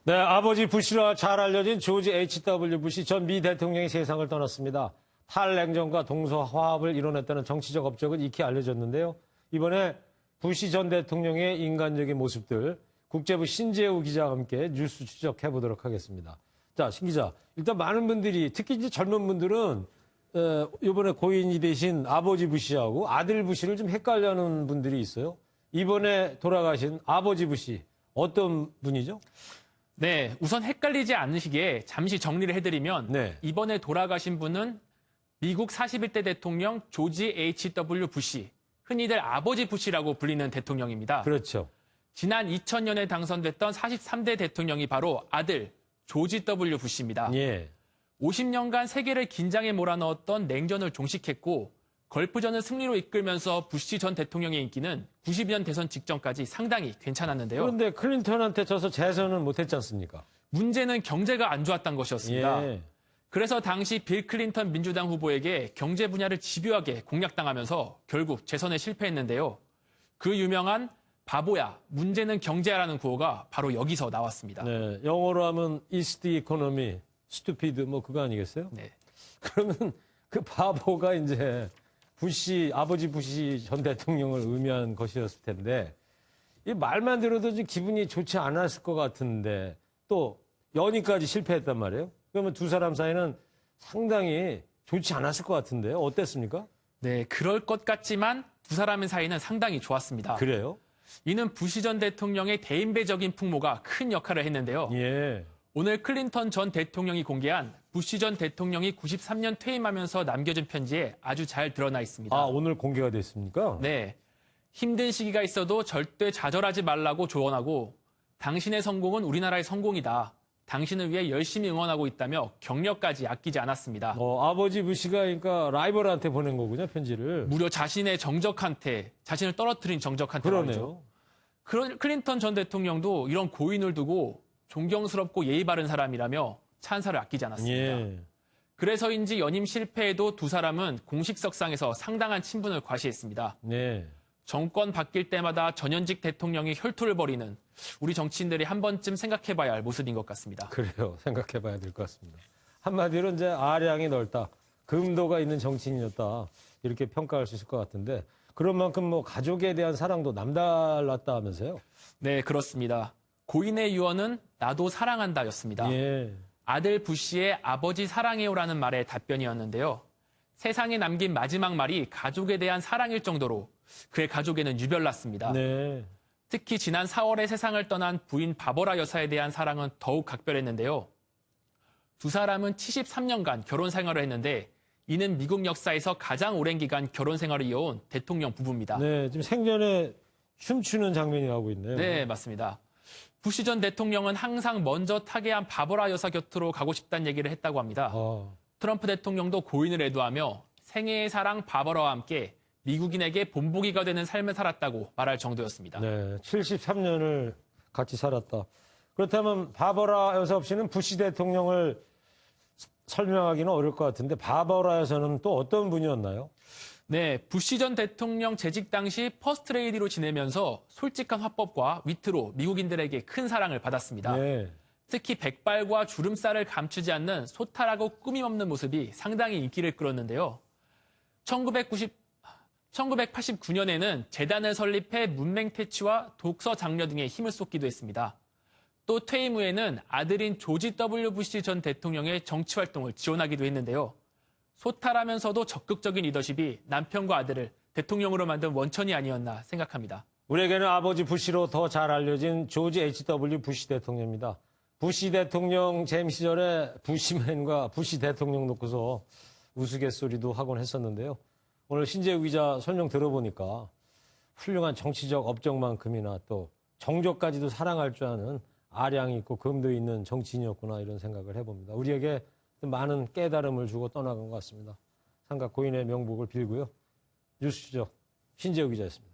네, 아버지 부시라 잘 알려진 조지 H.W. 부시 전 미 대통령이 세상을 떠났습니다. 탈냉전과 동서화합을 이뤄냈다는 정치적 업적은 익히 알려졌는데요. 이번에 부시 전 대통령의 인간적인 모습들, 국제부 신재우 기자와 함께 뉴스 추적해 보도록 하겠습니다. 자, 신 기자, 일단 많은 분들이, 특히 이제 젊은 분들은 이번에 고인이 되신 아버지 부시하고 아들 부시를 좀 헷갈려하는 분들이 있어요. 이번에 돌아가신 아버지 부시, 어떤 분이죠? 네, 우선 헷갈리지 않으시게 잠시 정리를 해드리면 네. 이번에 돌아가신 분은 미국 41대 대통령 조지 H.W. 부시, 흔히들 아버지 부시라고 불리는 대통령입니다. 그렇죠. 지난 2000년에 당선됐던 43대 대통령이 바로 아들 조지 W. 부시입니다. 예. 50년간 세계를 긴장에 몰아넣었던 냉전을 종식했고 걸프전을 승리로 이끌면서 부시 전 대통령의 인기는 92년 대선 직전까지 상당히 괜찮았는데요. 그런데 클린턴한테 져서 재선은 못했지 않습니까? 문제는 경제가 안 좋았던 것이었습니다. 예. 그래서 당시 빌 클린턴 민주당 후보에게 경제 분야를 집요하게 공략당하면서 결국 재선에 실패했는데요. 그 유명한 바보야, 문제는 경제야라는 구호가 바로 여기서 나왔습니다. 네. 영어로 하면 is the economy, stupid 뭐 그거 아니겠어요? 네. 그러면 그 바보가 이제 아버지 부시 전 대통령을 의미한 것이었을 텐데 이 말만 들어도 좀 기분이 좋지 않았을 것 같은데 또 연임까지 실패했단 말이에요. 그러면 두 사람 사이는 상당히 좋지 않았을 것 같은데요. 어땠습니까? 네, 그럴 것 같지만 두 사람의 사이는 상당히 좋았습니다. 그래요? 이는 부시 전 대통령의 대인배적인 풍모가 큰 역할을 했는데요. 예. 오늘 클린턴 전 대통령이 공개한 부시 전 대통령이 93년 퇴임하면서 남겨준 편지에 아주 잘 드러나 있습니다. 아, 오늘 공개가 됐습니까? 네. 힘든 시기가 있어도 절대 좌절하지 말라고 조언하고 당신의 성공은 우리나라의 성공이다. 당신을 위해 열심히 응원하고 있다며 격려까지 아끼지 않았습니다. 아버지 부시가 그러니까 라이벌한테 보낸 거군요, 편지를. 무려 자신의 정적한테, 자신을 떨어뜨린 정적한테 말이죠. 그러네요. 클린턴 전 대통령도 이런 고인을 두고 존경스럽고 예의 바른 사람이라며 찬사를 아끼지 않았습니다. 예. 그래서인지 연임 실패에도 두 사람은 공식석상에서 상당한 친분을 과시했습니다. 네. 정권 바뀔 때마다 전현직 대통령이 혈투를 벌이는 우리 정치인들이 한 번쯤 생각해봐야 할 모습인 것 같습니다. 그래요. 생각해봐야 될 것 같습니다. 한마디로 이제 아량이 넓다, 금도가 있는 정치인이었다 이렇게 평가할 수 있을 것 같은데 그런 만큼 뭐 가족에 대한 사랑도 남달랐다 하면서요? 네, 그렇습니다. 고인의 유언은 나도 사랑한다였습니다. 예. 아들 부시의 아버지 사랑해요라는 말의 답변이었는데요. 세상에 남긴 마지막 말이 가족에 대한 사랑일 정도로 그의 가족에는 유별났습니다. 네. 특히 지난 4월에 세상을 떠난 부인 바버라 여사에 대한 사랑은 더욱 각별했는데요. 두 사람은 73년간 결혼 생활을 했는데 이는 미국 역사에서 가장 오랜 기간 결혼 생활을 이어온 대통령 부부입니다. 네. 지금 생전에 춤추는 장면이 나오고 있네요. 네, 맞습니다. 부시 전 대통령은 항상 먼저 타계한 바버라 여사 곁으로 가고 싶다는 얘기를 했다고 합니다. 트럼프 대통령도 고인을 애도하며 생애의 사랑 바버라와 함께 미국인에게 본보기가 되는 삶을 살았다고 말할 정도였습니다. 네. 73년을 같이 살았다. 그렇다면 바버라 여사 없이는 부시 대통령을 설명하기는 어려울 것 같은데 바버라 여사는 또 어떤 분이었나요? 네, 부시 전 대통령 재직 당시 퍼스트레이디로 지내면서 솔직한 화법과 위트로 미국인들에게 큰 사랑을 받았습니다. 네. 특히 백발과 주름살을 감추지 않는 소탈하고 꾸밈 없는 모습이 상당히 인기를 끌었는데요. 1989년에는 재단을 설립해 문맹 퇴치와 독서 장려 등에 힘을 쏟기도 했습니다. 또 퇴임 후에는 아들인 조지 W. 부시 전 대통령의 정치 활동을 지원하기도 했는데요. 소탈하면서도 적극적인 리더십이 남편과 아들을 대통령으로 만든 원천이 아니었나 생각합니다. 우리에게는 아버지 부시로 더 잘 알려진 조지 H.W. 부시 대통령입니다. 부시 대통령 재임 시절에 부시맨과 부시 대통령 놓고서 우스갯소리도 하곤 했었는데요. 오늘 신재우 기자 설명 들어보니까 훌륭한 정치적 업적만큼이나 또 정적까지도 사랑할 줄 아는 아량이 있고 금도 있는 정치인이었구나 이런 생각을 해봅니다. 우리에게 많은 깨달음을 주고 떠나간 것 같습니다. 삼가 고인의 명복을 빌고요. 뉴스 추적 신재우 기자였습니다.